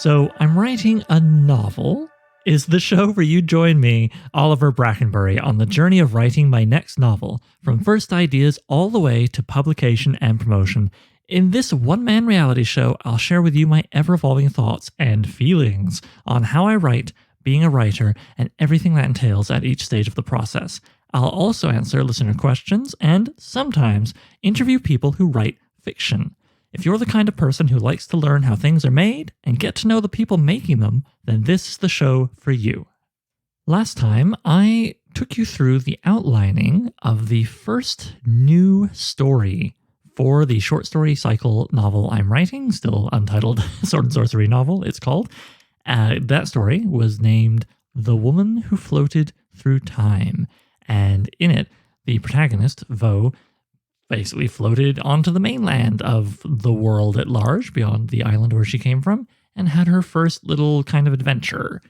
So, I'm writing a novel is the show where you join me, Oliver Brackenbury, on the journey of writing my next novel, from first ideas all the way to publication and promotion. In this one-man reality show, I'll share with you my ever-evolving thoughts and feelings on how I write, being a writer, and everything that entails at each stage of the process. I'll also answer listener questions and, sometimes, interview people who write fiction. If you're the kind of person who likes to learn how things are made and get to know the people making them, then this is the show for you. Last time, I took you through the outlining of the first new story for the short story cycle novel I'm writing, still untitled Sword and Sorcery novel, it's called. That story was named The Woman Who Floated Through Time, and in it, the protagonist, Vo, basically floated onto the mainland of the world at large, beyond the island where she came from, and had her first little kind of adventure.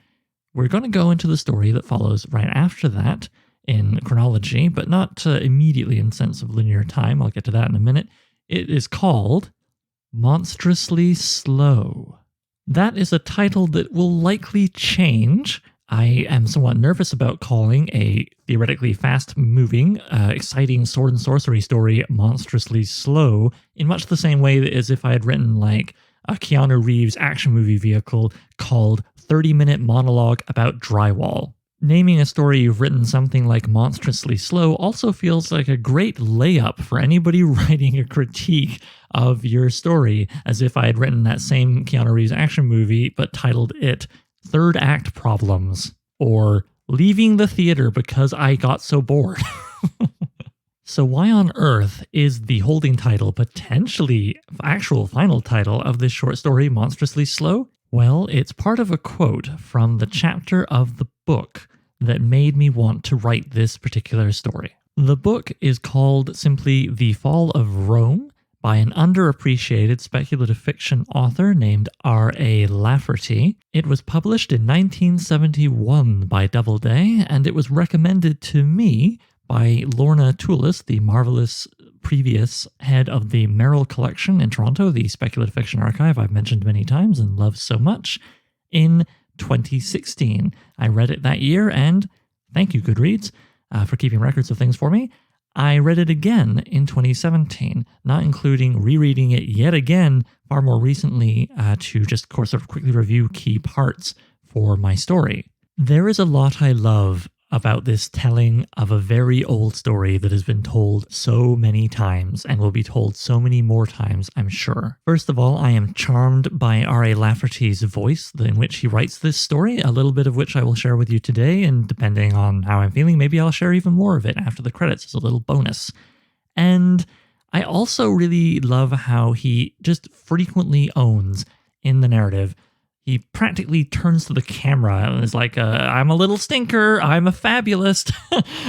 We're going to go into the story that follows right after that in chronology, but not immediately in sense of linear time. I'll get to that in a minute. It is called Monstrously Slow. That is a title that will likely change. I am somewhat nervous about calling a theoretically fast-moving, exciting sword and sorcery story monstrously slow, in much the same way as if I had written like a Keanu Reeves action movie vehicle called 30-Minute Monologue About Drywall. Naming a story you've written something like monstrously slow also feels like a great layup for anybody writing a critique of your story, as if I had written that same Keanu Reeves action movie but titled it Third Act Problems, or Leaving the Theater Because I Got So Bored. So why on earth is the holding title, potentially actual final title, of this short story monstrously slow? Well, it's part of a quote from the chapter of the book that made me want to write this particular story. The book is called simply The Fall of Rome, by an underappreciated speculative fiction author named R.A. Lafferty. It was published in 1971 by Doubleday, and it was recommended to me by Lorna Toulis, the marvelous previous head of the Merrill Collection in Toronto, the speculative fiction archive I've mentioned many times and love so much, in 2016. I read it that year, and thank you, Goodreads, for keeping records of things for me. I read it again in 2017, not including rereading it yet again far more recently to just sort of quickly review key parts for my story. There is a lot I love about this telling of a very old story that has been told so many times and will be told so many more times, I'm sure. First of all, I am charmed by R.A. Lafferty's voice in which he writes this story, a little bit of which I will share with you today, and depending on how I'm feeling, maybe I'll share even more of it after the credits as a little bonus. And I also really love how he just frequently owns in the narrative. He practically turns to the camera and is like, I'm a little stinker, I'm a fabulist,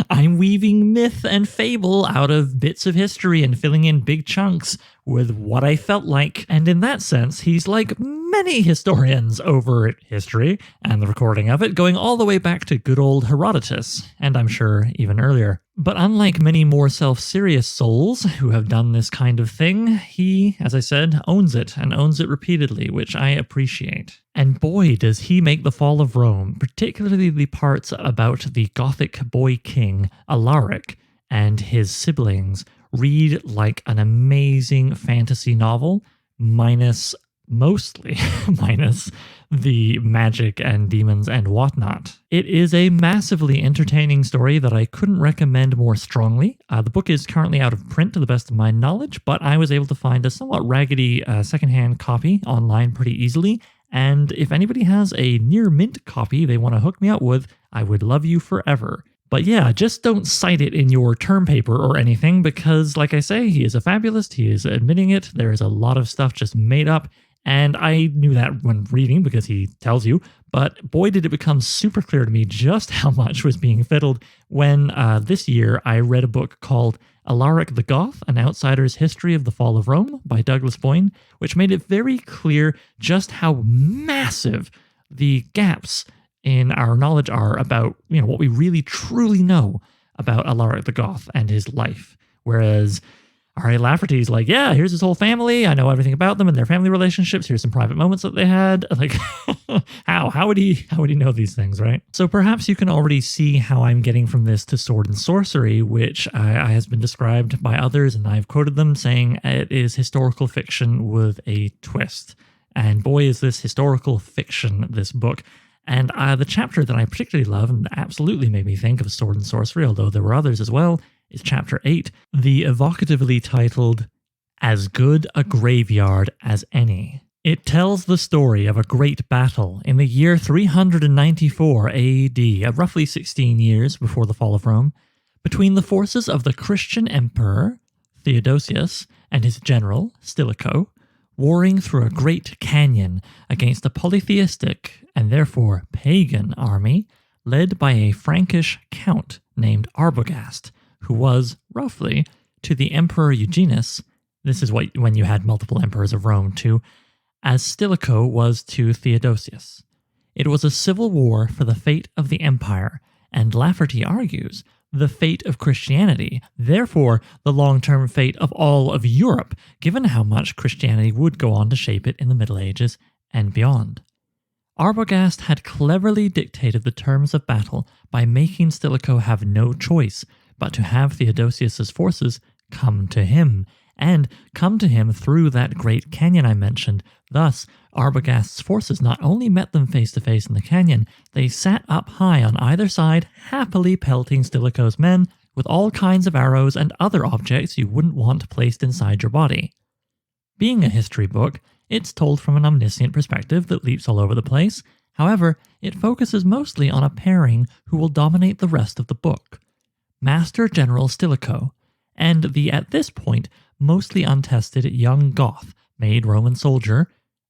I'm weaving myth and fable out of bits of history and filling in big chunks with what I felt like. And in that sense, he's like many historians over history and the recording of it, going all the way back to good old Herodotus, and I'm sure even earlier. But unlike many more self-serious souls who have done this kind of thing, he, as I said, owns it, and owns it repeatedly, which I appreciate. And boy, does he make the fall of Rome, particularly the parts about the Gothic boy king, Alaric, and his siblings, read like an amazing fantasy novel, mostly minus the magic and demons and whatnot. It is a massively entertaining story that I couldn't recommend more strongly. The book is currently out of print to the best of my knowledge, but I was able to find a somewhat raggedy secondhand copy online pretty easily. And if anybody has a near mint copy they want to hook me up with, I would love you forever. But yeah, just don't cite it in your term paper or anything because, like I say, he is a fabulist, he is admitting it, there is a lot of stuff just made up, and I knew that when reading because he tells you, but boy did it become super clear to me just how much was being fiddled when this year I read a book called Alaric the Goth, An Outsider's History of the Fall of Rome by Douglas Boyne, which made it very clear just how massive the gaps in our knowledge are about, what we really truly know about Alaric the Goth and his life. Whereas R.A. Lafferty's like, yeah, here's his whole family. I know everything about them and their family relationships. Here's some private moments that they had. Like, how would he know these things, right? So perhaps you can already see how I'm getting from this to sword and sorcery, which has been described by others, and I've quoted them saying it is historical fiction with a twist. And boy, is this historical fiction, this book. And the chapter that I particularly love and absolutely made me think of sword and sorcery, although there were others as well, is chapter 8, the evocatively titled As Good a Graveyard as Any. It tells the story of a great battle in the year 394 AD, roughly 16 years before the fall of Rome, between the forces of the Christian emperor, Theodosius, and his general, Stilicho, warring through a great canyon against a polytheistic and therefore pagan army led by a Frankish count named Arbogast, who was, roughly, to the Emperor Eugenius, this is when you had multiple emperors of Rome too, as Stilicho was to Theodosius. It was a civil war for the fate of the empire, and Lafferty argues the fate of Christianity, therefore the long-term fate of all of Europe, given how much Christianity would go on to shape it in the Middle Ages and beyond. Arbogast had cleverly dictated the terms of battle by making Stilicho have no choice but to have Theodosius's forces come to him, and come to him through that great canyon I mentioned. Thus, Arbogast's forces not only met them face to face in the canyon, they sat up high on either side, happily pelting Stilicho's men with all kinds of arrows and other objects you wouldn't want placed inside your body. Being a history book, it's told from an omniscient perspective that leaps all over the place. However, it focuses mostly on a pairing who will dominate the rest of the book. Master General Stilicho, and the, at this point, mostly untested young Goth, made Roman soldier,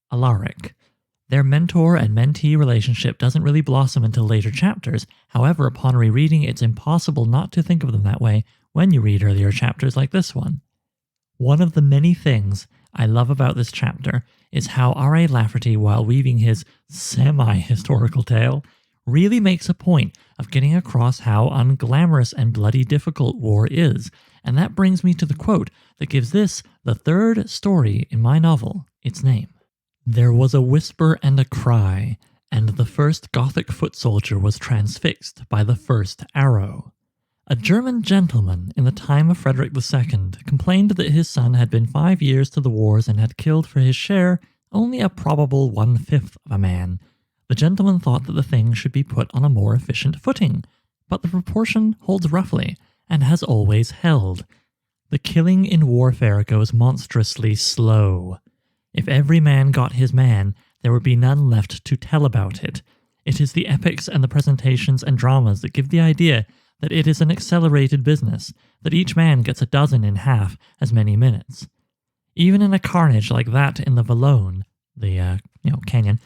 Alaric. Their mentor and mentee relationship doesn't really blossom until later chapters. However, upon rereading, it's impossible not to think of them that way when you read earlier chapters like this one. One of the many things I love about this chapter is how R.A. Lafferty, while weaving his semi-historical tale, really makes a point of getting across how unglamorous and bloody difficult war is, and that brings me to the quote that gives this, the third story in my novel, its name. There was a whisper and a cry, and the first Gothic foot soldier was transfixed by the first arrow. A German gentleman in the time of Frederick II complained that his son had been 5 years to the wars and had killed for his share only a probable 1/5 of a man. The gentleman thought that the thing should be put on a more efficient footing, but the proportion holds roughly, and has always held. The killing in warfare goes monstrously slow. If every man got his man, there would be none left to tell about it. It is the epics and the presentations and dramas that give the idea that it is an accelerated business, that each man gets a dozen in half as many minutes. Even in a carnage like that in the Vallone, the canyon,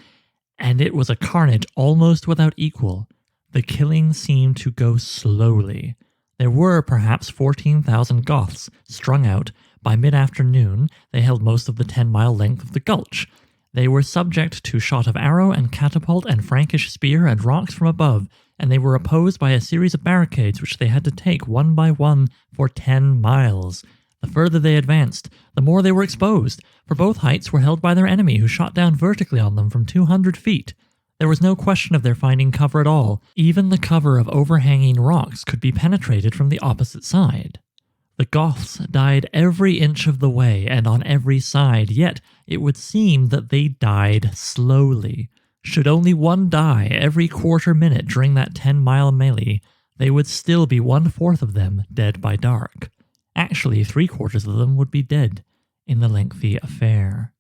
and it was a carnage almost without equal, the killing seemed to go slowly. There were perhaps 14,000 Goths strung out. By mid-afternoon, they held most of the 10-mile length of the gulch. They were subject to shot of arrow and catapult and Frankish spear and rocks from above, and they were opposed by a series of barricades which they had to take one by one for 10 miles. The further they advanced, the more they were exposed, for both heights were held by their enemy, who shot down vertically on them from 200 feet. There was no question of their finding cover at all. Even the cover of overhanging rocks could be penetrated from the opposite side. The Goths died every inch of the way and on every side, yet it would seem that they died slowly. Should only one die every quarter minute during that 10-mile melee, they would still be 1/4 of them dead by dark. Actually, 3/4 of them would be dead in the lengthy affair.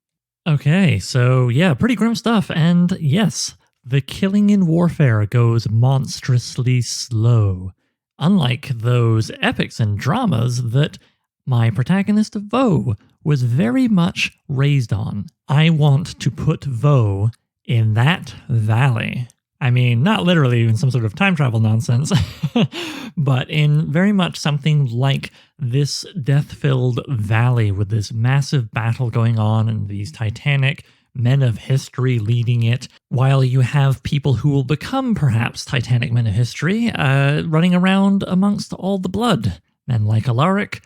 Okay, so yeah, pretty grim stuff, and yes, the killing in warfare goes monstrously slow. Unlike those epics and dramas that my protagonist Vaux was very much raised on. I want to put Vaux in that valley. I mean, not literally in some sort of time travel nonsense, but in very much something like this death-filled valley with this massive battle going on and these titanic men of history leading it, while you have people who will become perhaps titanic men of history running around amongst all the blood. Men like Alaric,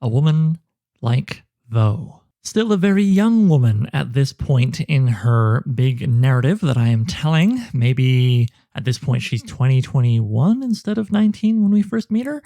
a woman, like Vo. Still a very young woman at this point in her big narrative that I am telling. Maybe at this point she's 21 instead of 19 when we first meet her.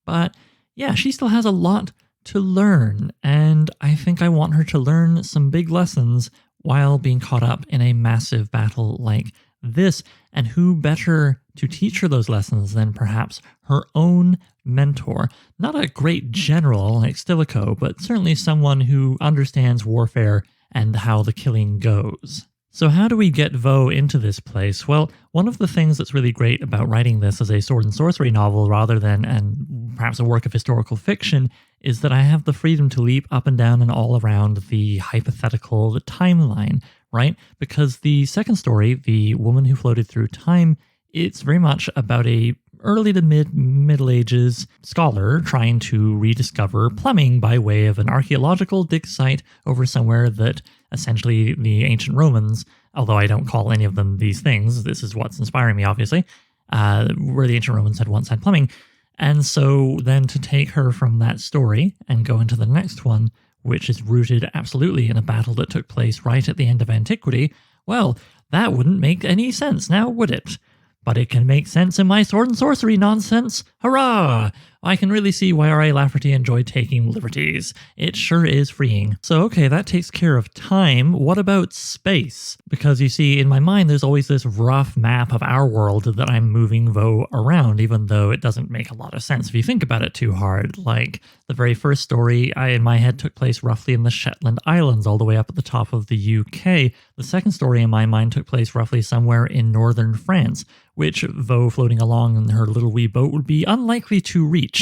But yeah, she still has a lot to learn, and I think I want her to learn some big lessons while being caught up in a massive battle like this. And who better to teach her those lessons than perhaps her own mentor? Not a great general like Stilicho, but certainly someone who understands warfare and how the killing goes. So how do we get Vo into this place? Well, one of the things that's really great about writing this as a sword and sorcery novel rather than and perhaps a work of historical fiction is that I have the freedom to leap up and down and all around the hypothetical, the timeline, right? Because the second story, The Woman Who Floated Through Time, it's very much about a early to Middle Ages scholar trying to rediscover plumbing by way of an archaeological dig site over somewhere that essentially the ancient Romans, although I don't call any of them these things, this is what's inspiring me obviously, where the ancient Romans had once had plumbing. And so then to take her from that story and go into the next one, which is rooted absolutely in a battle that took place right at the end of antiquity, well, that wouldn't make any sense now, would it? But it can make sense in my sword and sorcery nonsense. Hurrah! I can really see why R.A. Lafferty enjoyed taking liberties. It sure is freeing. So okay, that takes care of time. What about space? Because you see, in my mind, there's always this rough map of our world that I'm moving Vo around, even though it doesn't make a lot of sense if you think about it too hard. Like, the very first story in my head took place roughly in the Shetland Islands, all the way up at the top of the UK. The second story in my mind took place roughly somewhere in northern France, which Vo floating along in her little wee boat would be unlikely to reach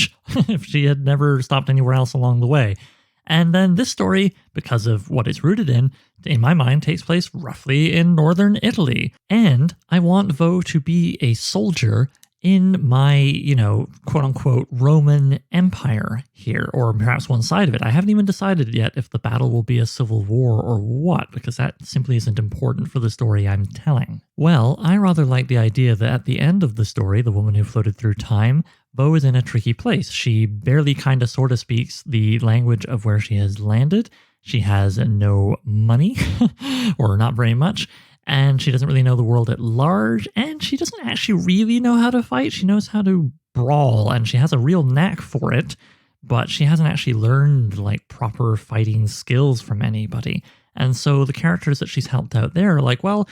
if she had never stopped anywhere else along the way. And then this story, because of what it's rooted in my mind, takes place roughly in northern Italy. And I want Vo to be a soldier in my, quote-unquote Roman Empire here, or perhaps one side of it. I haven't even decided yet if the battle will be a civil war or what, because that simply isn't important for the story I'm telling. Well, I rather like the idea that at the end of the story, The Woman Who Floated Through Time, Vo is in a tricky place. She barely kind of sort of speaks the language of where she has landed. She has no money, or not very much, and she doesn't really know the world at large, and she doesn't actually really know how to fight. She knows how to brawl, and she has a real knack for it, but she hasn't actually learned like proper fighting skills from anybody. And so the characters that she's helped out there are like, well,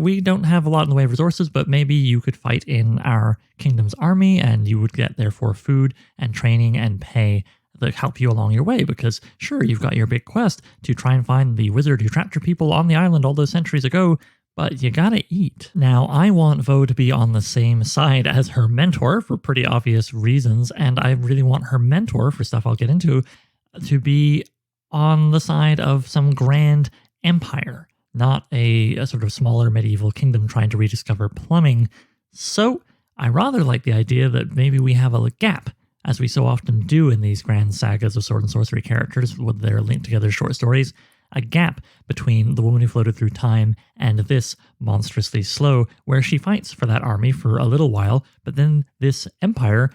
we don't have a lot in the way of resources, but maybe you could fight in our kingdom's army, and you would get therefore food and training and pay that help you along your way, because sure, you've got your big quest to try and find the wizard who trapped your people on the island all those centuries ago, but you gotta eat. Now, I want Vo to be on the same side as her mentor for pretty obvious reasons, and I really want her mentor, for stuff I'll get into, to be on the side of some grand empire, not a sort of smaller medieval kingdom trying to rediscover plumbing. So I rather like the idea that maybe we have a gap, as we so often do in these grand sagas of sword and sorcery characters with their linked together short stories, a gap between The Woman Who Floated Through Time and this Monstrously Slow, where she fights for that army for a little while, but then this empire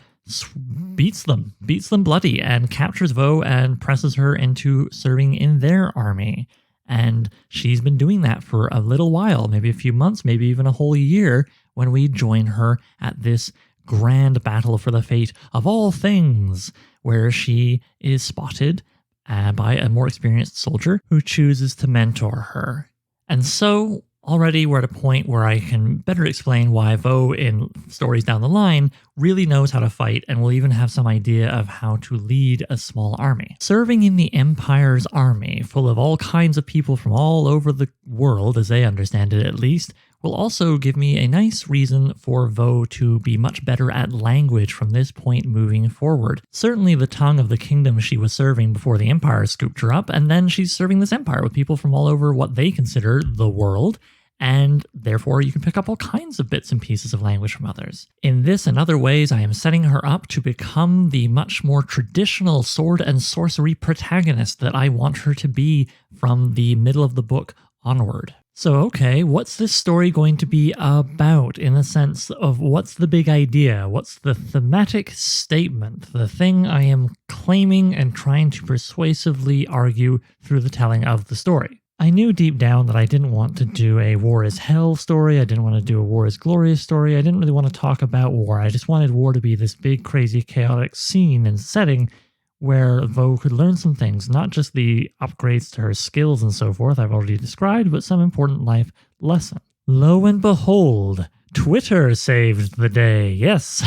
beats them bloody and captures Vo and presses her into serving in their army. And she's been doing that for a little while, maybe a few months, maybe even a whole year, when we join her at this grand battle for the fate of all things, where she is spotted by a more experienced soldier who chooses to mentor her. And so already we're at a point where I can better explain why Vo in stories down the line really knows how to fight and will even have some idea of how to lead a small army. Serving in the Empire's army, full of all kinds of people from all over the world, as they understand it at least, will also give me a nice reason for Vo to be much better at language from this point moving forward. Certainly the tongue of the kingdom she was serving before the Empire scooped her up, and then she's serving this empire with people from all over what they consider the world, and therefore you can pick up all kinds of bits and pieces of language from others. In this and other ways, I am setting her up to become the much more traditional sword and sorcery protagonist that I want her to be from the middle of the book onward. So, okay, what's this story going to be about in the sense of what's the big idea? What's the thematic statement? The thing I am claiming and trying to persuasively argue through the telling of the story. I knew deep down that I didn't want to do a war is hell story. I didn't want to do a war is glorious story. I didn't really want to talk about war. I just wanted war to be this big, crazy, chaotic scene and setting where Vo could learn some things, not just the upgrades to her skills and so forth I've already described, but some important life lesson. Lo and behold, Twitter saved the day. Yes.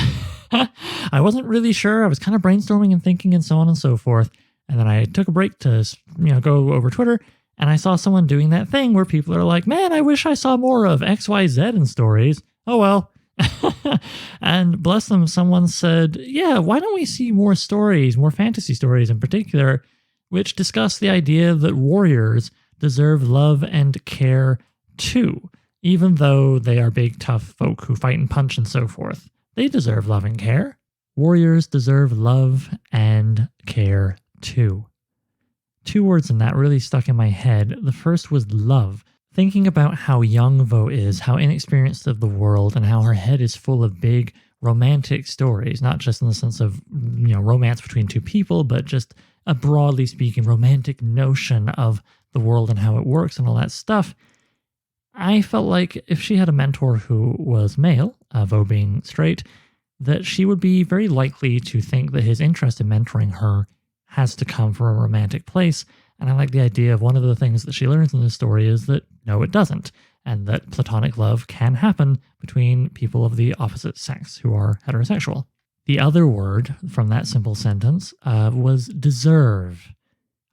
I wasn't really sure. I was kind of brainstorming and thinking and so on and so forth. And then I took a break to, go over Twitter, and I saw someone doing that thing where people are like, man, I wish I saw more of XYZ in stories. Oh well. And bless them, someone said, yeah, why don't we see more stories, more fantasy stories in particular, which discuss the idea that warriors deserve love and care too, even though they are big, tough folk who fight and punch and so forth. They deserve love and care. Warriors deserve love and care too. 2 words in that really stuck in my head. The first was love. Thinking about how young Vo is, how inexperienced of the world, and how her head is full of big romantic stories, not just in the sense of, romance between 2 people, but just a broadly speaking romantic notion of the world and how it works and all that stuff. I felt like if she had a mentor who was male, Vo being straight, that she would be very likely to think that his interest in mentoring her has to come from a romantic place. And I like the idea of one of the things that she learns in this story is that no, it doesn't, and that platonic love can happen between people of the opposite sex who are heterosexual. The other word from that simple sentence was deserve.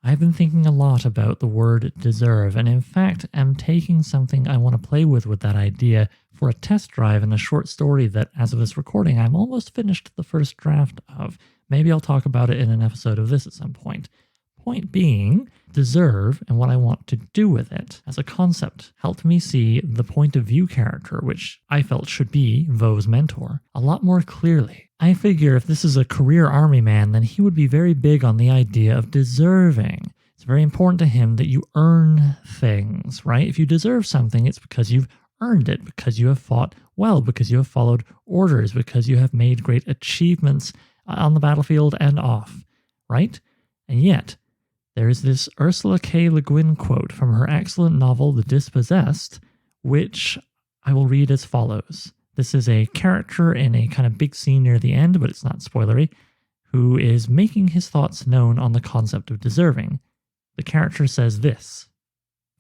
I've been thinking a lot about the word deserve, and in fact, am taking something I want to play with that idea for a test drive in a short story that, as of this recording, I'm almost finished the first draft of. Maybe I'll talk about it in an episode of this at some point. Point being, deserve and what I want to do with it as a concept helped me see the point of view character, which I felt should be Vo's mentor, a lot more clearly. I figure if this is a career army man, then he would be very big on the idea of deserving. It's very important to him that you earn things, right? If you deserve something, it's because you've earned it, because you have fought well, because you have followed orders, because you have made great achievements on the battlefield and off, right? And yet, there is this Ursula K Le Guin quote from her excellent novel, The Dispossessed, which I will read as follows. This is a character in a kind of big scene near the end, but it's not spoilery, who is making his thoughts known on the concept of deserving. The character says this: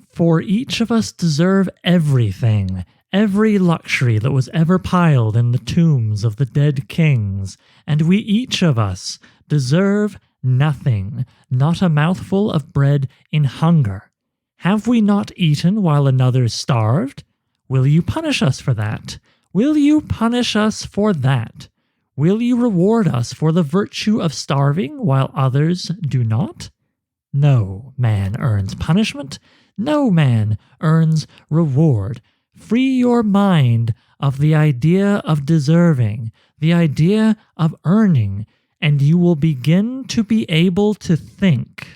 "For each of us deserve everything, every luxury that was ever piled in the tombs of the dead kings, and we each of us deserve nothing, not a mouthful of bread in hunger. Have we not eaten while another starved? Will you punish us for that? Will you punish us for that? Will you reward us for the virtue of starving while others do not? No man earns punishment. No man earns reward. Free your mind of the idea of deserving, the idea of earning, and you will begin to be able to think."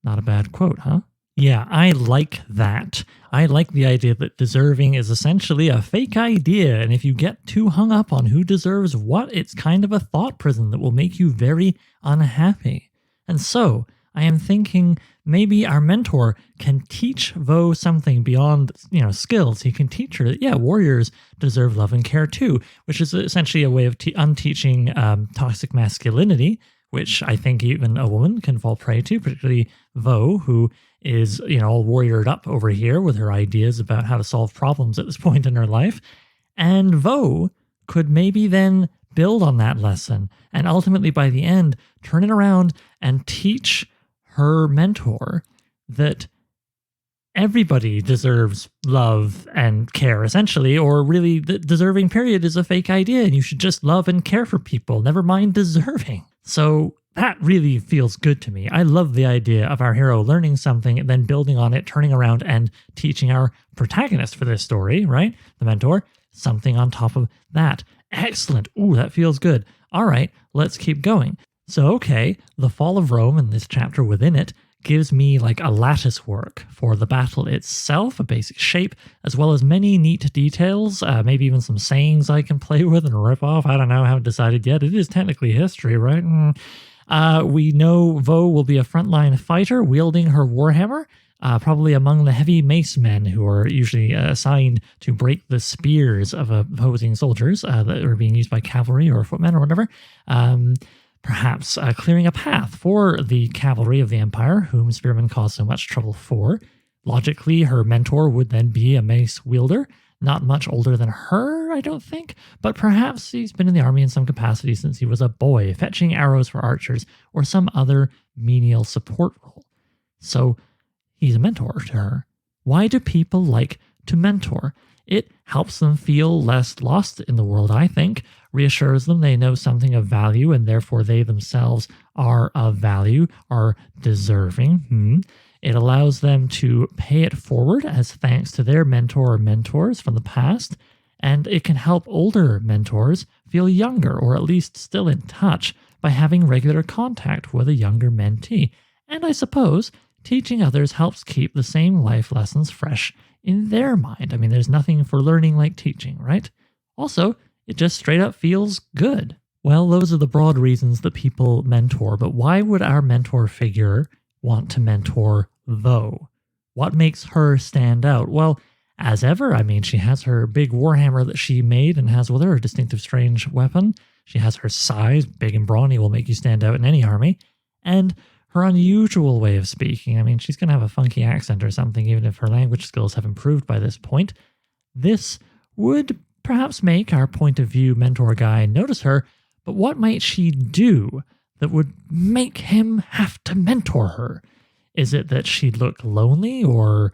Not a bad quote, huh? Yeah, I like that. I like the idea that deserving is essentially a fake idea, and if you get too hung up on who deserves what, it's kind of a thought prison that will make you very unhappy. And so, I am thinking maybe our mentor can teach Vo something beyond, skills. He can teach her that, warriors deserve love and care too, which is essentially a way of unteaching toxic masculinity, which I think even a woman can fall prey to, particularly Vo, who is, all warriored up over here with her ideas about how to solve problems at this point in her life. And Vo could maybe then build on that lesson and ultimately by the end turn it around and teach her mentor that everybody deserves love and care, essentially, or really the deserving period is a fake idea and you should just love and care for people, never mind deserving. So that really feels good to me. I love the idea of our hero learning something and then building on it, turning around and teaching our protagonist for this story, right? The mentor, something on top of that. Excellent. Ooh, that feels good. All right, let's keep going. So, okay, the fall of Rome and this chapter within it gives me like a lattice work for the battle itself, a basic shape, as well as many neat details, maybe even some sayings I can play with and rip off. I don't know, I haven't decided yet. It is technically history, right? We know Vo will be a frontline fighter wielding her warhammer, probably among the heavy mace men who are usually assigned to break the spears of opposing soldiers that are being used by cavalry or footmen or whatever. Perhaps clearing a path for the cavalry of the Empire, whom spearmen cause so much trouble for. Logically, her mentor would then be a mace wielder, not much older than her, I don't think, but perhaps he's been in the army in some capacity since he was a boy, fetching arrows for archers, or some other menial support role. So he's a mentor to her. Why do people like to mentor? It helps them feel less lost in the world, I think, reassures them they know something of value and therefore they themselves are of value, are deserving. It allows them to pay it forward as thanks to their mentor or mentors from the past, and it can help older mentors feel younger or at least still in touch by having regular contact with a younger mentee. And I suppose teaching others helps keep the same life lessons fresh in their mind. I mean, there's nothing for learning like teaching, right? Also, it just straight up feels good. Well, those are the broad reasons that people mentor, but why would our mentor figure want to mentor Vo? What makes her stand out? Well, as ever, I mean, she has her big warhammer that she made and has with her a distinctive strange weapon. She has her size, big and brawny, will make you stand out in any army. And her unusual way of speaking. I mean, she's going to have a funky accent or something, even if her language skills have improved by this point. This would perhaps make our point of view mentor guy notice her, but what might she do that would make him have to mentor her? Is it that she'd look lonely, or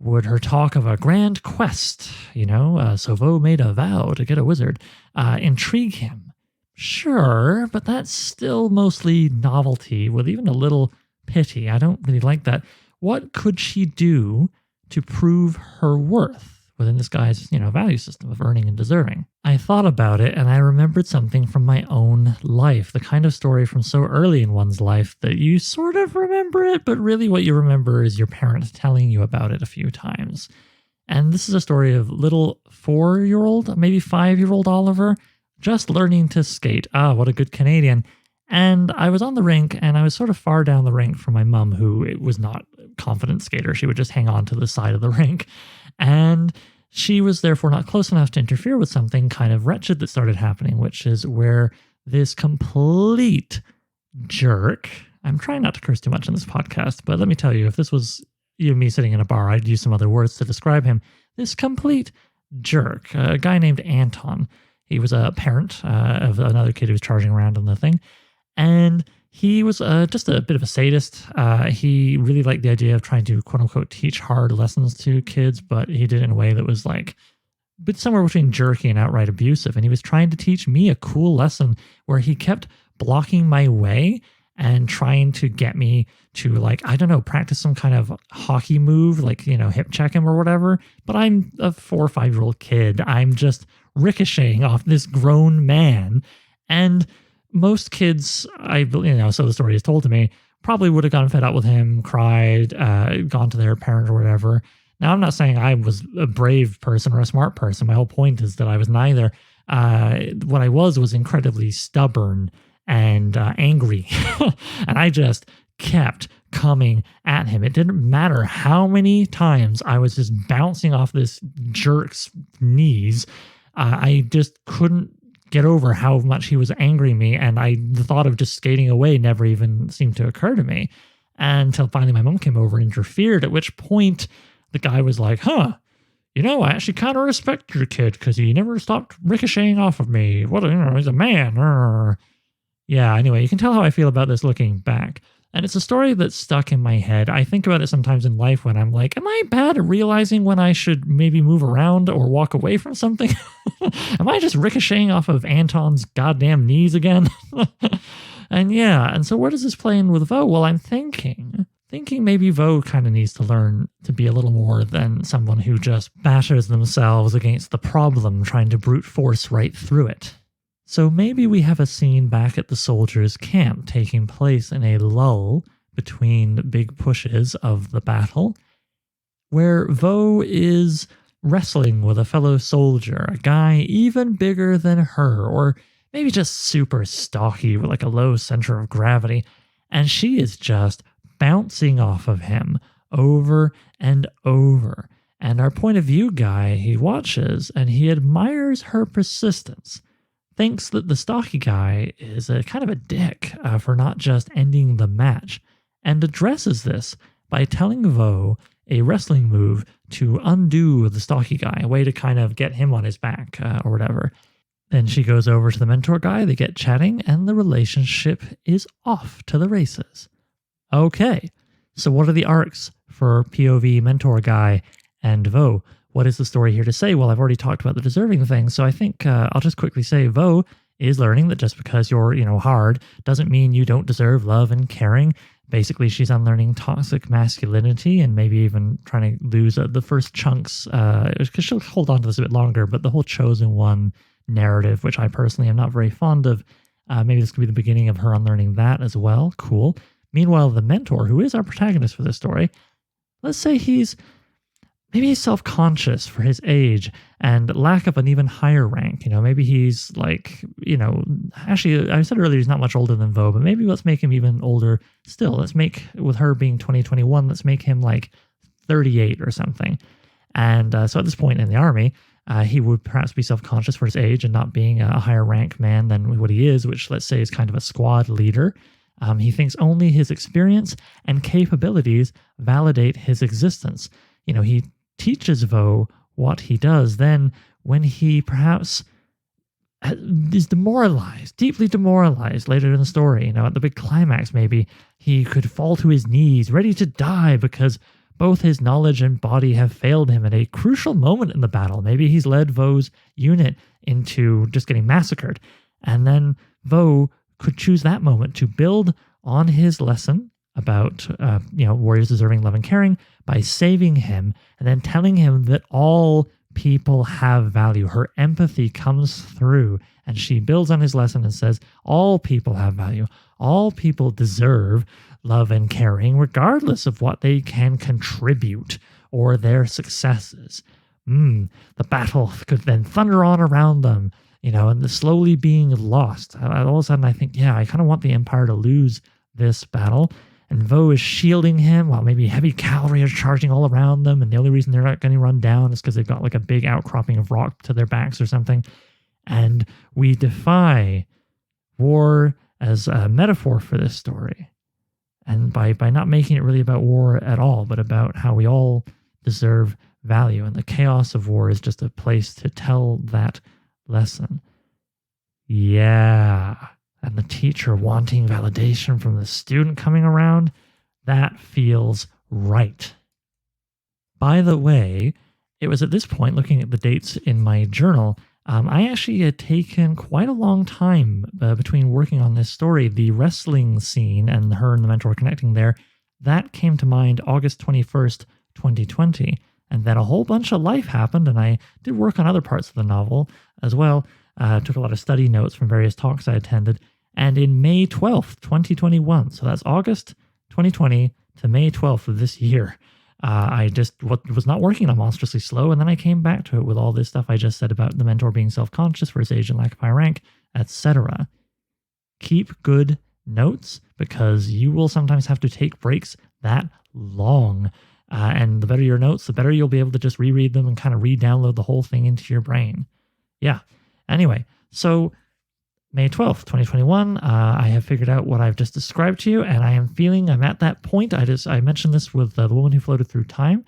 would her talk of a grand quest, so Vo made a vow to get a wizard, intrigue him? Sure, but that's still mostly novelty with even a little pity. I don't really like that. What could she do to prove her worth within this guy's, value system of earning and deserving? I thought about it and I remembered something from my own life, the kind of story from so early in one's life that you sort of remember it, but really what you remember is your parents telling you about it a few times. And this is a story of little 4-year-old, maybe 5-year-old Oliver, just learning to skate. What a good Canadian. And I was on the rink and I was sort of far down the rink from my mum, who was not a confident skater. She would just hang on to the side of the rink. And she was therefore not close enough to interfere with something kind of wretched that started happening, which is where this complete jerk, I'm trying not to curse too much on this podcast, but let me tell you, if this was you and me sitting in a bar, I'd use some other words to describe him. This complete jerk, a guy named Anton. He was a parent of another kid who was charging around on the thing. And he was just a bit of a sadist. He really liked the idea of trying to, quote unquote, teach hard lessons to kids, but he did it in a way that was but somewhere between jerky and outright abusive. And he was trying to teach me a cool lesson where he kept blocking my way and trying to get me to practice some kind of hockey move, hip check him or whatever. But I'm a 4 or 5-year-old kid. I'm just ricocheting off this grown man. And most kids, so the story is told to me, probably would have gotten fed up with him, cried, gone to their parent or whatever. Now, I'm not saying I was a brave person or a smart person. My whole point is that I was neither. What I was incredibly stubborn and angry. And I just kept coming at him. It didn't matter how many times I was just bouncing off this jerk's knees. I just couldn't get over how much he was angering me, and the thought of just skating away never even seemed to occur to me until finally my mom came over and interfered, at which point the guy was like, I actually kind of respect your kid because he never stopped ricocheting off of me. He's a man. Yeah, anyway, you can tell how I feel about this looking back. And it's a story that's stuck in my head. I think about it sometimes in life when I'm like, am I bad at realizing when I should maybe move around or walk away from something? Am I just ricocheting off of Anton's goddamn knees again? And so where does this play in with Vo? Well, I'm thinking maybe Vo kind of needs to learn to be a little more than someone who just batters themselves against the problem, trying to brute force right through it. So maybe we have a scene back at the soldiers' camp taking place in a lull between big pushes of the battle, where Vo is wrestling with a fellow soldier, a guy even bigger than her, or maybe just super stocky with like a low center of gravity, and she is just bouncing off of him over and over. And our point of view guy, he watches and he admires her persistence, thinks that the stocky guy is a kind of a dick for not just ending the match, and addresses this by telling Vo a wrestling move to undo the stocky guy, a way to kind of get him on his back or whatever. Then she goes over to the mentor guy, they get chatting, and the relationship is off to the races. Okay, so what are the arcs for POV mentor guy and Vo? What is the story here to say? Well, I've already talked about the deserving thing, so I think I'll just quickly say Vo is learning that just because you're, hard doesn't mean you don't deserve love and caring. Basically, she's unlearning toxic masculinity and maybe even trying to lose the first chunks, because she'll hold on to this a bit longer, but the whole chosen one narrative, which I personally am not very fond of, maybe this could be the beginning of her unlearning that as well. Cool. Meanwhile, the mentor, who is our protagonist for this story, let's say maybe he's self-conscious for his age and lack of an even higher rank. Maybe he's like, actually, I said earlier he's not much older than Vo, but maybe let's make him even older still. Let's make, with her being 2021, let's make him like 38 or something. And so at this point in the army, he would perhaps be self-conscious for his age and not being a higher rank man than what he is, which let's say is kind of a squad leader. He thinks only his experience and capabilities validate his existence. He teaches Vo what he does. Then when he perhaps is demoralized, deeply demoralized later in the story, at the big climax, maybe he could fall to his knees, ready to die because both his knowledge and body have failed him at a crucial moment in the battle. Maybe he's led Vo's unit into just getting massacred. And then Vo could choose that moment to build on his lesson about warriors deserving love and caring by saving him and then telling him that all people have value. Her empathy comes through and she builds on his lesson and says all people have value. All people deserve love and caring regardless of what they can contribute or their successes. The battle could then thunder on around them, and the slowly being lost. All of a sudden I think, I kind of want the Empire to lose this battle. And Vo is shielding him while maybe heavy cavalry are charging all around them. And the only reason they're not going to run down is because they've got like a big outcropping of rock to their backs or something. And we defy war as a metaphor for this story. And by not making it really about war at all, but about how we all deserve value. And the chaos of war is just a place to tell that lesson. Yeah. And the teacher wanting validation from the student coming around, that feels right. By the way, it was at this point, looking at the dates in my journal, I actually had taken quite a long time between working on this story. The wrestling scene and her and the mentor connecting there, that came to mind August 21st, 2020. And then a whole bunch of life happened, and I did work on other parts of the novel as well. Took a lot of study notes from various talks I attended. And in May 12th, 2021, so that's August 2020 to May 12th of this year, I just was not working on Monstrously Slow, and then I came back to it with all this stuff I just said about the mentor being self-conscious for his age and lack of high rank, etc. Keep good notes, because you will sometimes have to take breaks that long. And the better your notes, the better you'll be able to just reread them and kind of re-download the whole thing into your brain. Yeah. Anyway, so May 12th, 2021, I have figured out what I've just described to you, and I'm at that point. I mentioned this with the woman who floated through time.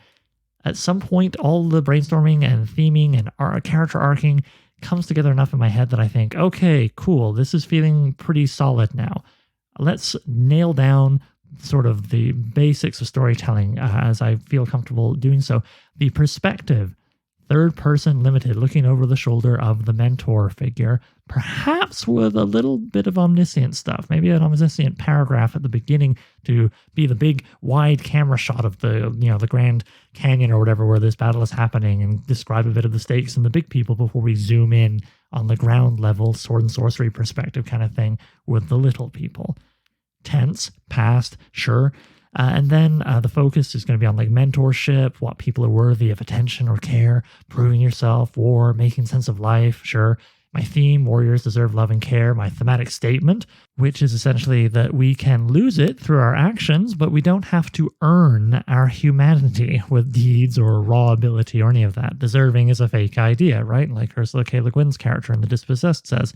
At some point, all the brainstorming and theming and character arcing comes together enough in my head that I think, okay, cool, this is feeling pretty solid now. Let's nail down sort of the basics of storytelling as I feel comfortable doing so. The perspective, third person limited, looking over the shoulder of the mentor figure, perhaps with a little bit of omniscient stuff, maybe an omniscient paragraph at the beginning to be the big wide camera shot of the Grand Canyon or whatever where this battle is happening and describe a bit of the stakes and the big people before we zoom in on the ground level sword and sorcery perspective kind of thing with the little people. tense, past, sure. And then the focus is going to be on like mentorship, what people are worthy of attention or care, proving yourself, war, making sense of life, sure. My theme, warriors deserve love and care. My thematic statement, which is essentially that we can lose it through our actions, but we don't have to earn our humanity with deeds or raw ability or any of that. Deserving is a fake idea, right? Like Ursula K Le Guin's character in The Dispossessed says.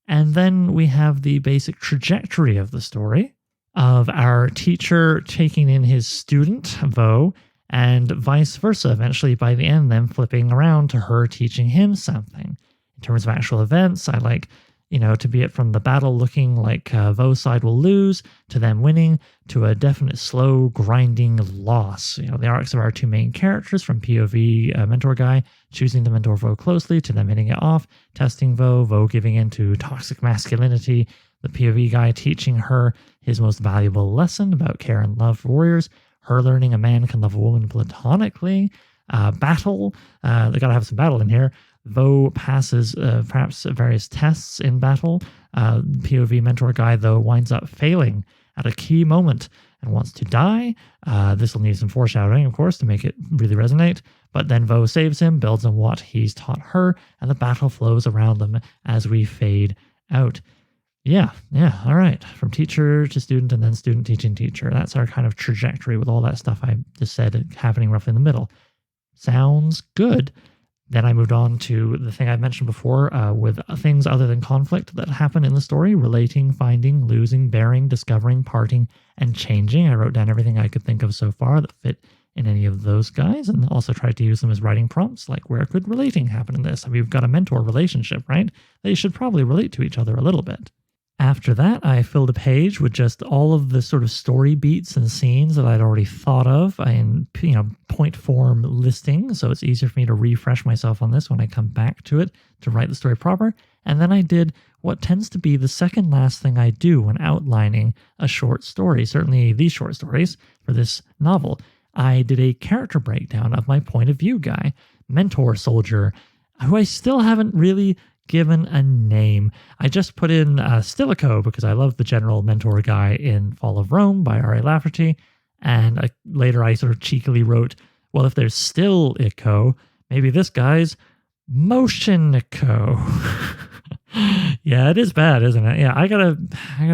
And then we have the basic trajectory of the story of our teacher taking in his student, Vo, and vice versa, eventually by the end, them flipping around to her teaching him something. In terms of actual events, I like, to be it from the battle looking like Vo's side will lose, to them winning, to a definite slow, grinding loss. The arcs of our two main characters from POV mentor guy, choosing to mentor Vo closely, to them hitting it off, testing Vo giving in to toxic masculinity, the POV guy teaching her his most valuable lesson about care and love for warriors, her learning a man can love a woman platonically, battle, they gotta have some battle in here. Vo passes perhaps various tests in battle. POV mentor guy, though, winds up failing at a key moment and wants to die. This will need some foreshadowing, of course, to make it really resonate. But then Vo saves him, builds on what he's taught her, and the battle flows around them as we fade out. Yeah, all right. From teacher to student and then student teaching teacher. That's our kind of trajectory with all that stuff I just said happening roughly in the middle. Sounds good. Then I moved on to the thing I mentioned before with things other than conflict that happen in the story, relating, finding, losing, bearing, discovering, parting, and changing. I wrote down everything I could think of so far that fit in any of those guys, and also tried to use them as writing prompts, like where could relating happen in this? I mean, we've got a mentor relationship, right? They should probably relate to each other a little bit. After that, I filled a page with just all of the sort of story beats and scenes that I'd already thought of in point form listing, so it's easier for me to refresh myself on this when I come back to it to write the story proper. And then I did what tends to be the second last thing I do when outlining a short story, certainly these short stories for this novel. I did a character breakdown of my point of view guy, mentor soldier, who I still haven't really given a name. I just put in Stilicho because I love the general mentor guy in Fall of Rome by R.A. Lafferty. And later I sort of cheekily wrote, well, if there's Stilicho, maybe this guy's Motionico. Yeah, it is bad, isn't it? Yeah, I gotta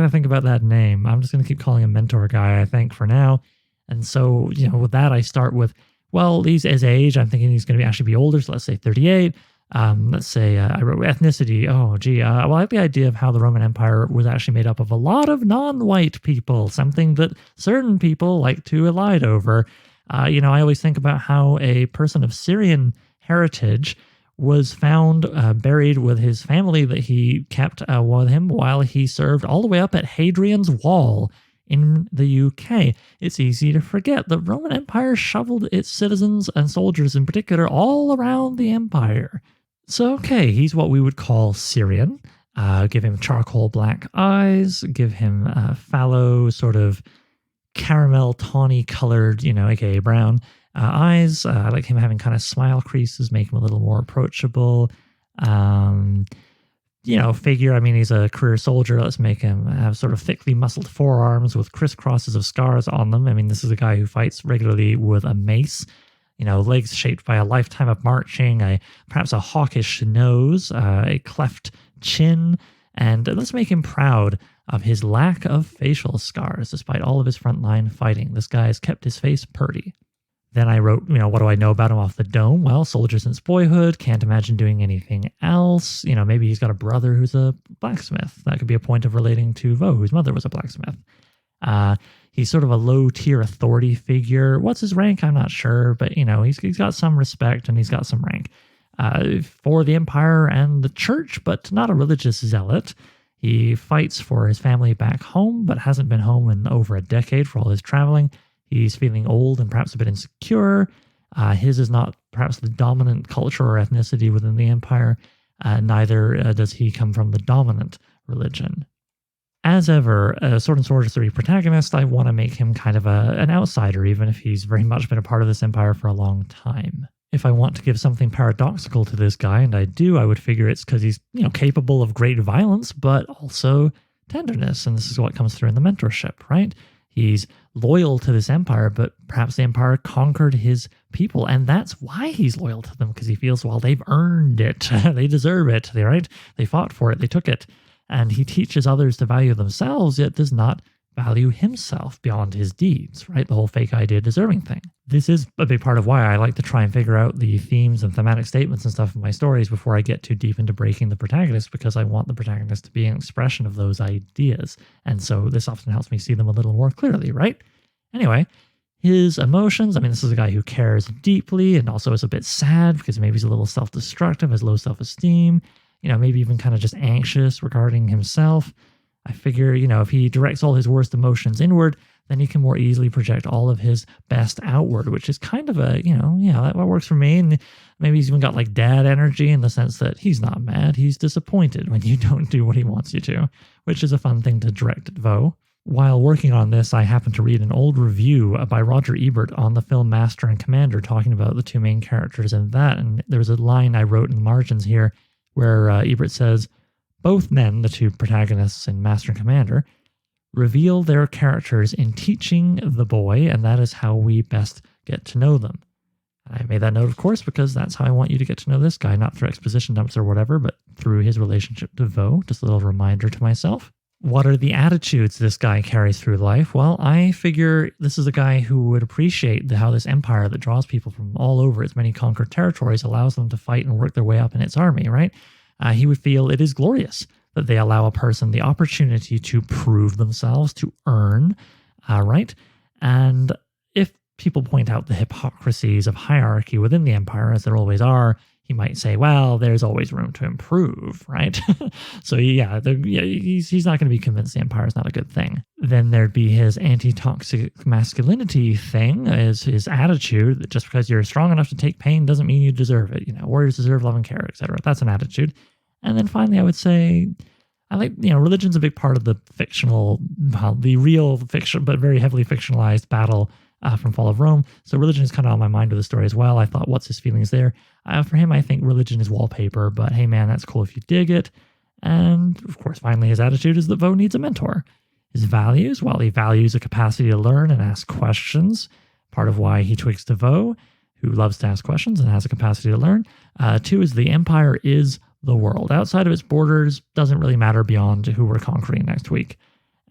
think about that name. I'm just gonna keep calling him mentor guy, I think, for now. And so, with that, I start with, well, he's his age. I'm thinking he's going to actually be older, so let's say 38. Let's say I wrote ethnicity. Oh, gee. Well, I like the idea of how the Roman Empire was actually made up of a lot of non-white people, something that certain people like to elide over. I always think about how a person of Syrian heritage was found buried with his family that he kept with him while he served all the way up at Hadrian's Wall in the UK. It's easy to forget the Roman Empire shoveled its citizens and soldiers in particular all around the empire. So, okay, he's what we would call Syrian. Give him charcoal black eyes, give him fallow sort of caramel tawny colored, aka brown eyes. I like him having kind of smile creases, make him a little more approachable. Figure, I mean, he's a career soldier. Let's make him have sort of thickly muscled forearms with crisscrosses of scars on them. I mean, this is a guy who fights regularly with a mace. Legs shaped by a lifetime of marching, perhaps a hawkish nose, a cleft chin, and let's make him proud of his lack of facial scars despite all of his frontline fighting. This guy has kept his face purty. Then I wrote, what do I know about him off the dome? Well, soldier since boyhood, can't imagine doing anything else. Maybe he's got a brother who's a blacksmith. That could be a point of relating to Vo, whose mother was a blacksmith. He's sort of a low-tier authority figure. What's his rank? I'm not sure, but, he's got some respect and he's got some rank for the Empire and the Church, but not a religious zealot. He fights for his family back home, but hasn't been home in over a decade for all his traveling. He's feeling old and perhaps a bit insecure. His is not perhaps the dominant culture or ethnicity within the Empire. Neither does he come from the dominant religion. As ever, a Sword and Sorcery protagonist, I want to make him kind of an outsider, even if he's very much been a part of this empire for a long time. If I want to give something paradoxical to this guy, and I do, I would figure it's because he's, capable of great violence, but also tenderness. And this is what comes through in the mentorship, right? He's loyal to this empire, but perhaps the empire conquered his people. And that's why he's loyal to them, because he feels, well, they've earned it. They deserve it, right? They fought for it. They took it. And he teaches others to value themselves, yet does not value himself beyond his deeds, right? The whole fake idea deserving thing. This is a big part of why I like to try and figure out the themes and thematic statements and stuff in my stories before I get too deep into breaking the protagonist, because I want the protagonist to be an expression of those ideas. And so this often helps me see them a little more clearly, right? Anyway, his emotions, I mean, this is a guy who cares deeply and also is a bit sad because maybe he's a little self-destructive, has low self-esteem, maybe even kind of just anxious regarding himself. I figure, if he directs all his worst emotions inward, then he can more easily project all of his best outward, which is kind of that works for me. And maybe he's even got like dad energy in the sense that he's not mad. He's disappointed when you don't do what he wants you to, which is a fun thing to direct at Vo. While working on this, I happened to read an old review by Roger Ebert on the film Master and Commander, talking about the two main characters in that. And there was a line I wrote in the margins here where Ebert says, both men, the two protagonists in Master and Commander, reveal their characters in teaching the boy, and that is how we best get to know them. I made that note, of course, because that's how I want you to get to know this guy, not through exposition dumps or whatever, but through his relationship to Vo. Just a little reminder to myself. What are the attitudes this guy carries through life? Well, I figure this is a guy who would appreciate how this empire that draws people from all over its many conquered territories allows them to fight and work their way up in its army, right? He would feel it is glorious that they allow a person the opportunity to prove themselves, to earn, right? And if people point out the hypocrisies of hierarchy within the empire, as there always are, he might say, well, there's always room to improve, right? So he's not going to be convinced the empire is not a good thing. Then there'd be his anti-toxic masculinity thing, is his attitude that just because you're strong enough to take pain doesn't mean you deserve it. Warriors deserve love and care, etc. That's an attitude. And then finally, I would say, I like, religion's a big part of the the real fiction, but very heavily fictionalized battle from Fall of Rome. So religion is kind of on my mind with the story as well. I thought, what's his feelings there? For him, I think religion is wallpaper, but hey man, that's cool if you dig it. And of course, finally, his attitude is that Vo needs a mentor. His values, well, he values a capacity to learn and ask questions. Part of why he twigs to Vo, who loves to ask questions and has a capacity to learn. 2 is the empire is the world. Outside of its borders doesn't really matter beyond who we're conquering next week.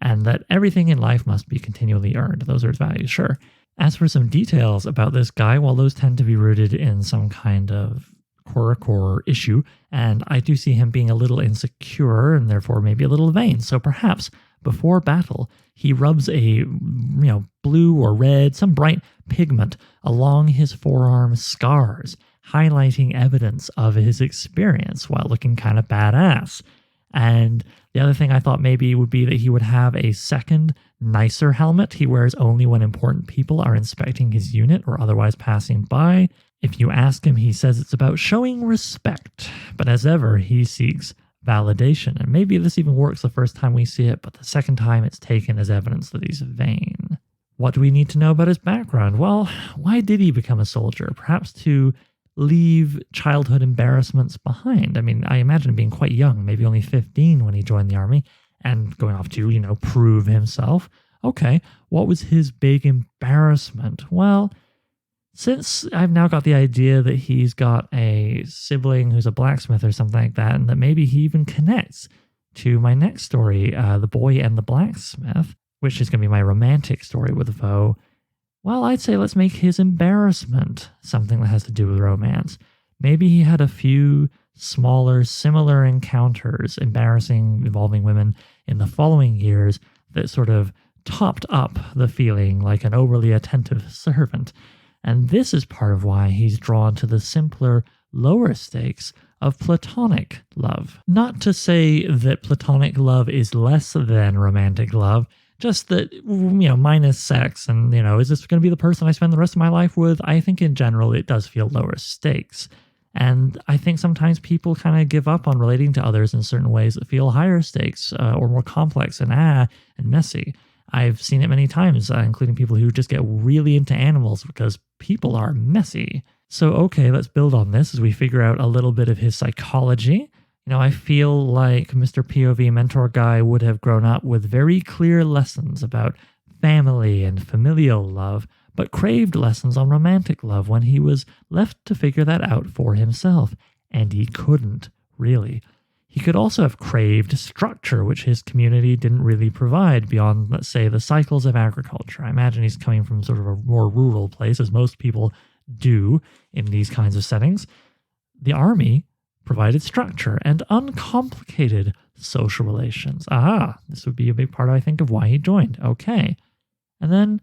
And that everything in life must be continually earned. Those are his values, sure. As for some details about this guy, well, those tend to be rooted in some kind of quirk or issue, and I do see him being a little insecure and therefore maybe a little vain. So perhaps before battle, he rubs a blue or red, some bright pigment along his forearm scars, highlighting evidence of his experience while looking kind of badass. And the other thing I thought maybe would be that he would have a second, nicer helmet he wears only when important people are inspecting his unit or otherwise passing by. If you ask him, he says it's about showing respect, but as ever, he seeks validation. And maybe this even works the first time we see it, but the second time it's taken as evidence that he's vain. What do we need to know about his background? Well, why did he become a soldier? Perhaps to leave childhood embarrassments behind. I mean, I imagine him being quite young, maybe only 15 when he joined the army, and going off to, prove himself. Okay, what was his big embarrassment? Well, since I've now got the idea that he's got a sibling who's a blacksmith or something like that, and that maybe he even connects to my next story, The Boy and the Blacksmith, which is going to be my romantic story with Vo, well, I'd say let's make his embarrassment something that has to do with romance. Maybe he had a few smaller, similar encounters, embarrassing, involving women in the following years that sort of topped up the feeling like an overly attentive servant. And this is part of why he's drawn to the simpler, lower stakes of platonic love. Not to say that platonic love is less than romantic love, just that, minus sex and, is this going to be the person I spend the rest of my life with? I think in general, it does feel lower stakes. And I think sometimes people kind of give up on relating to others in certain ways that feel higher stakes or more complex and messy. I've seen it many times, including people who just get really into animals because people are messy. So, okay, let's build on this as we figure out a little bit of his psychology. I feel like Mr. POV mentor guy would have grown up with very clear lessons about family and familial love, but craved lessons on romantic love when he was left to figure that out for himself. And he couldn't, really. He could also have craved structure, which his community didn't really provide beyond, let's say, the cycles of agriculture. I imagine he's coming from sort of a more rural place, as most people do in these kinds of settings. The army provided structure and uncomplicated social relations. This would be a big part, I think, of why he joined. Okay. And then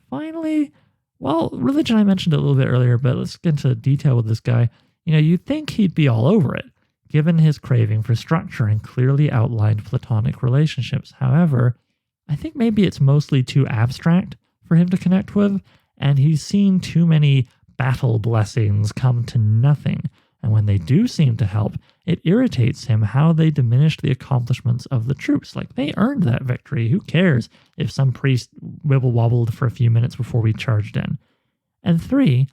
finally, well, religion I mentioned a little bit earlier, but let's get into detail with this guy. You'd think he'd be all over it, given his craving for structure and clearly outlined platonic relationships. However, I think maybe it's mostly too abstract for him to connect with, and he's seen too many battle blessings come to nothing. And when they do seem to help, it irritates him how they diminish the accomplishments of the troops. Like, they earned that victory. Who cares if some priest wibble-wobbled for a few minutes before we charged in? And 3,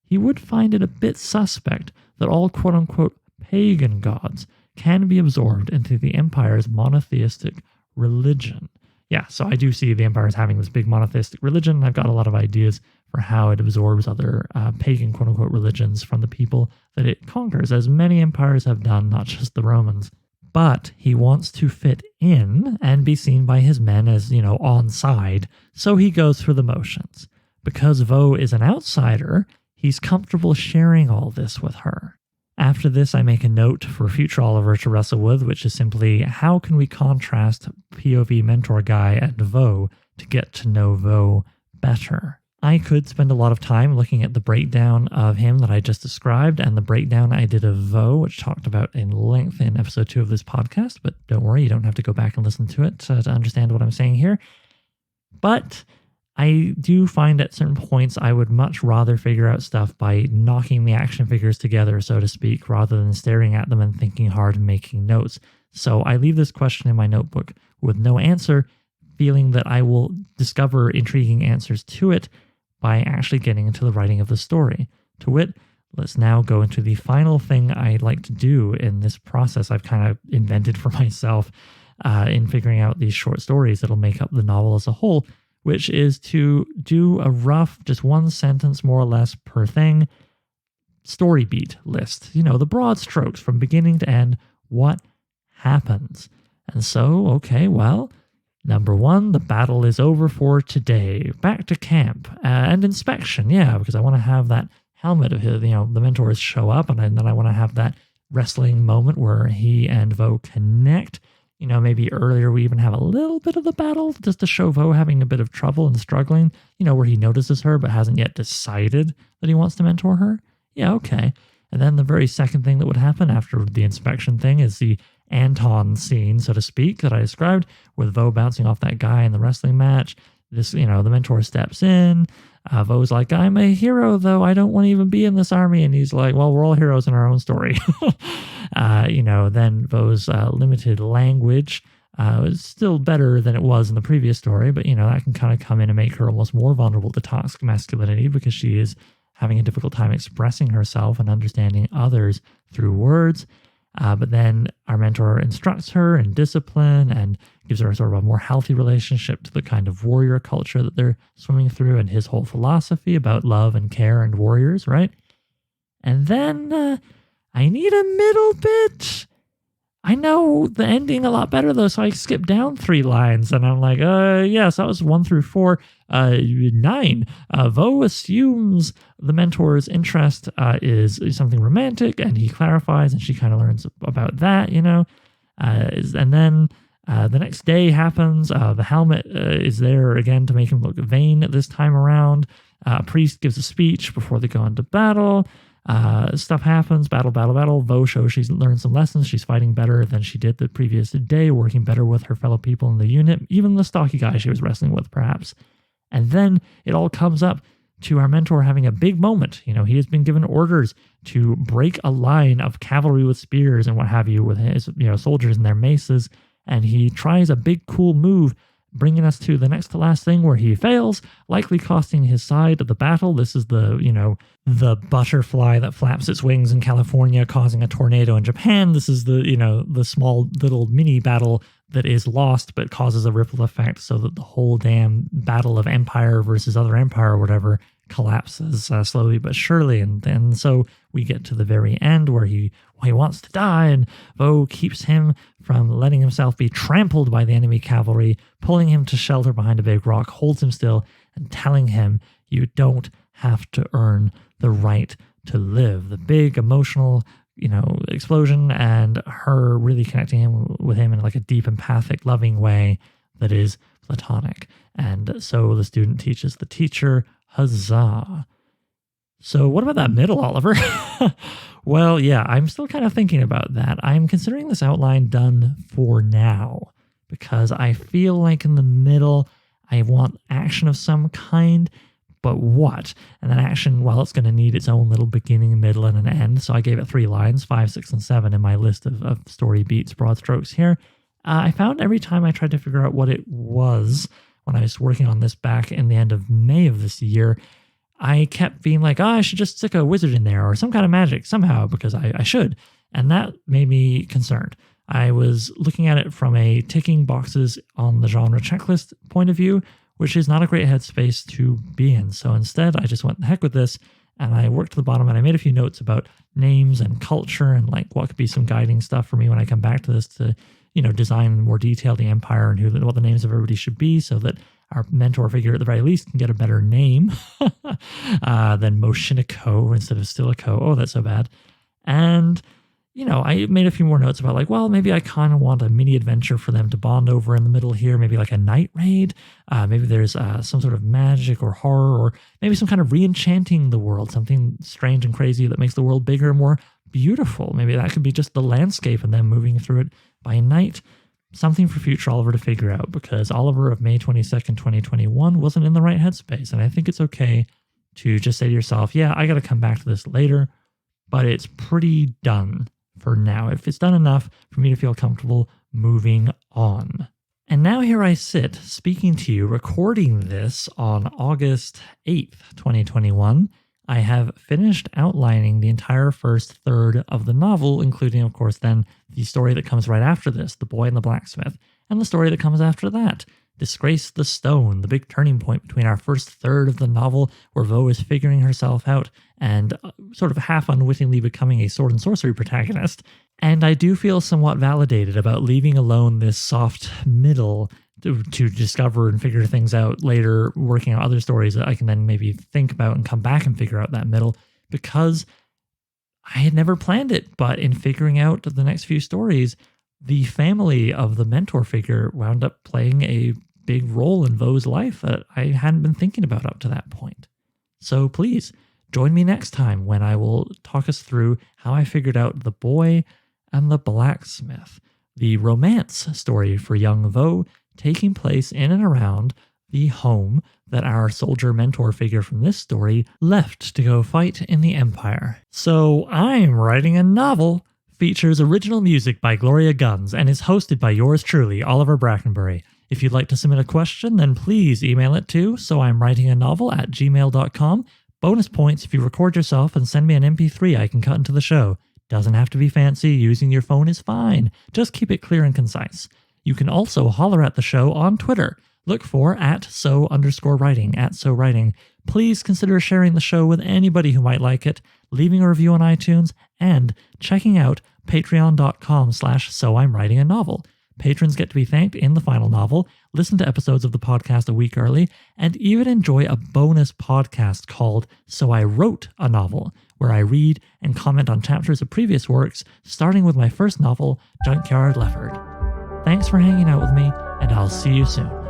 he would find it a bit suspect that all quote-unquote pagan gods can be absorbed into the Empire's monotheistic religion. Yeah, so I do see the Empire as having this big monotheistic religion. I've got a lot of ideas for how it absorbs other pagan quote-unquote religions from the people that it conquers, as many empires have done, not just the Romans. But he wants to fit in and be seen by his men as, on side, so he goes through the motions. Because Vo is an outsider, he's comfortable sharing all this with her. After this, I make a note for future Oliver to wrestle with, which is simply, how can we contrast POV mentor guy and Vo to get to know Vo better? I could spend a lot of time looking at the breakdown of him that I just described and the breakdown I did of Vo, which talked about in length in episode 2 of this podcast, but don't worry, you don't have to go back and listen to it to understand what I'm saying here. But I do find at certain points I would much rather figure out stuff by knocking the action figures together, so to speak, rather than staring at them and thinking hard and making notes. So I leave this question in my notebook with no answer, feeling that I will discover intriguing answers to it by actually getting into the writing of the story. To wit, let's now go into the final thing I like to do in this process I've kind of invented for myself in figuring out these short stories that'll make up the novel as a whole, which is to do a rough, just one sentence more or less per thing, story beat list. The broad strokes from beginning to end, what happens. And so, okay, well, number 1, the battle is over for today. Back to camp and inspection, because I want to have that helmet of his, the mentors show up, and then I want to have that wrestling moment where he and Vo connect. Maybe earlier we even have a little bit of the battle just to show Vo having a bit of trouble and struggling, where he notices her but hasn't yet decided that he wants to mentor her. Yeah, okay. And then the very second thing that would happen after the inspection thing is the Anton scene, so to speak, that I described, with Vo bouncing off that guy in the wrestling match. This, the mentor steps in. Vo's like, I'm a hero, though I don't want to even be in this army. And he's like, well, we're all heroes in our own story. Then Vo's limited language is still better than it was in the previous story, but, that can kind of come in and make her almost more vulnerable to toxic masculinity because she is having a difficult time expressing herself and understanding others through words. But then our mentor instructs her in discipline and gives her sort of a more healthy relationship to the kind of warrior culture that they're swimming through and his whole philosophy about love and care and warriors, right? And then I need a middle bit. I know the ending a lot better, though, so I skipped down 3 lines, and I'm like, yes, that was 1 through 4. 9. Vo assumes the mentor's interest is something romantic, and he clarifies, and she kind of learns about that, and then the next day happens. The helmet is there again to make him look vain this time around. A priest gives a speech before they go into battle. Stuff happens, battle. Vo shows she's learned some lessons. She's fighting better than she did the previous day, working better with her fellow people in the unit, even the stocky guy she was wrestling with, perhaps. And then it all comes up to our mentor having a big moment. He has been given orders to break a line of cavalry with spears and what have you with his, soldiers and their maces. And he tries a big cool move, bringing us to the next to last thing where he fails, likely costing his side of the battle. This is the, the butterfly that flaps its wings in California, causing a tornado in Japan. This is the, the small little mini battle that is lost but causes a ripple effect so that the whole damn battle of empire versus other empire or whatever collapses slowly but surely. And then so we get to the very end where he wants to die, and Vo keeps him from letting himself be trampled by the enemy cavalry, pulling him to shelter behind a big rock, holds him still, and telling him, you don't have to earn the right to live. The big emotional, explosion, and her really connecting with him in like a deep, empathic, loving way that is platonic. And so the student teaches the teacher, huzzah. So what about that middle, Oliver? Well, yeah, I'm still kind of thinking about that. I'm considering this outline done for now because I feel like in the middle, I want action of some kind, but what? And that action, well, it's going to need its own little beginning, middle, and an end. So I gave it 3 lines, 5, 6, and 7 in my list of story beats, broad strokes here. I found every time I tried to figure out what it was when I was working on this back in the end of May of this year, I kept being like, I should just stick a wizard in there or some kind of magic somehow because I should. And that made me concerned. I was looking at it from a ticking boxes on the genre checklist point of view, which is not a great headspace to be in. So instead, I just went the heck with this and I worked to the bottom and I made a few notes about names and culture and like what could be some guiding stuff for me when I come back to this to, design in more detail the empire and what the names of everybody should be so that our mentor figure at the very least can get a better name than Moshiniko instead of Stilico. Oh, that's so bad. And, I made a few more notes about like, well, maybe I kind of want a mini adventure for them to bond over in the middle here. Maybe like a night raid. Maybe there's some sort of magic or horror, or maybe some kind of re-enchanting the world, something strange and crazy that makes the world bigger and more beautiful. Maybe that could be just the landscape and them moving through it by night. Something for future Oliver to figure out, because Oliver of May 22nd, 2021 wasn't in the right headspace. And I think it's okay to just say to yourself, yeah, I got to come back to this later, but it's pretty done for now. If it's done enough for me to feel comfortable moving on. And now here I sit speaking to you, recording this on August 8th, 2021. I have finished outlining the entire first third of the novel, including, of course, then the story that comes right after this, The Boy and the Blacksmith, and the story that comes after that, Disgrace the Stone, the big turning point between our first third of the novel, where Vo is figuring herself out and sort of half unwittingly becoming a sword and sorcery protagonist. And I do feel somewhat validated about leaving alone this soft middle to discover and figure things out later, working on other stories that I can then maybe think about and come back and figure out that middle, because I had never planned it. But in figuring out the next few stories, the family of the mentor figure wound up playing a big role in Vo's life that I hadn't been thinking about up to that point. So please join me next time when I will talk us through how I figured out The Boy and the Blacksmith, the romance story for young Vo, taking place in and around the home that our soldier mentor figure from this story left to go fight in the Empire. So I'm writing a novel, features original music by Gloria Guns, and is hosted by yours truly, Oliver Brackenbury. If you'd like to submit a question, then please email it to soimwritinganovel@gmail.com. Bonus points if you record yourself and send me an MP3 I can cut into the show. Doesn't have to be fancy, using your phone is fine. Just keep it clear and concise. You can also holler at the show on Twitter. Look for @so_writing, @so_writing. Please consider sharing the show with anybody who might like it, leaving a review on iTunes, and checking out patreon.com/soimwritinganovel. Patrons get to be thanked in the final novel, listen to episodes of the podcast a week early, and even enjoy a bonus podcast called So I Wrote a Novel, where I read and comment on chapters of previous works, starting with my first novel, Junkyard Leopard. Thanks for hanging out with me, and I'll see you soon.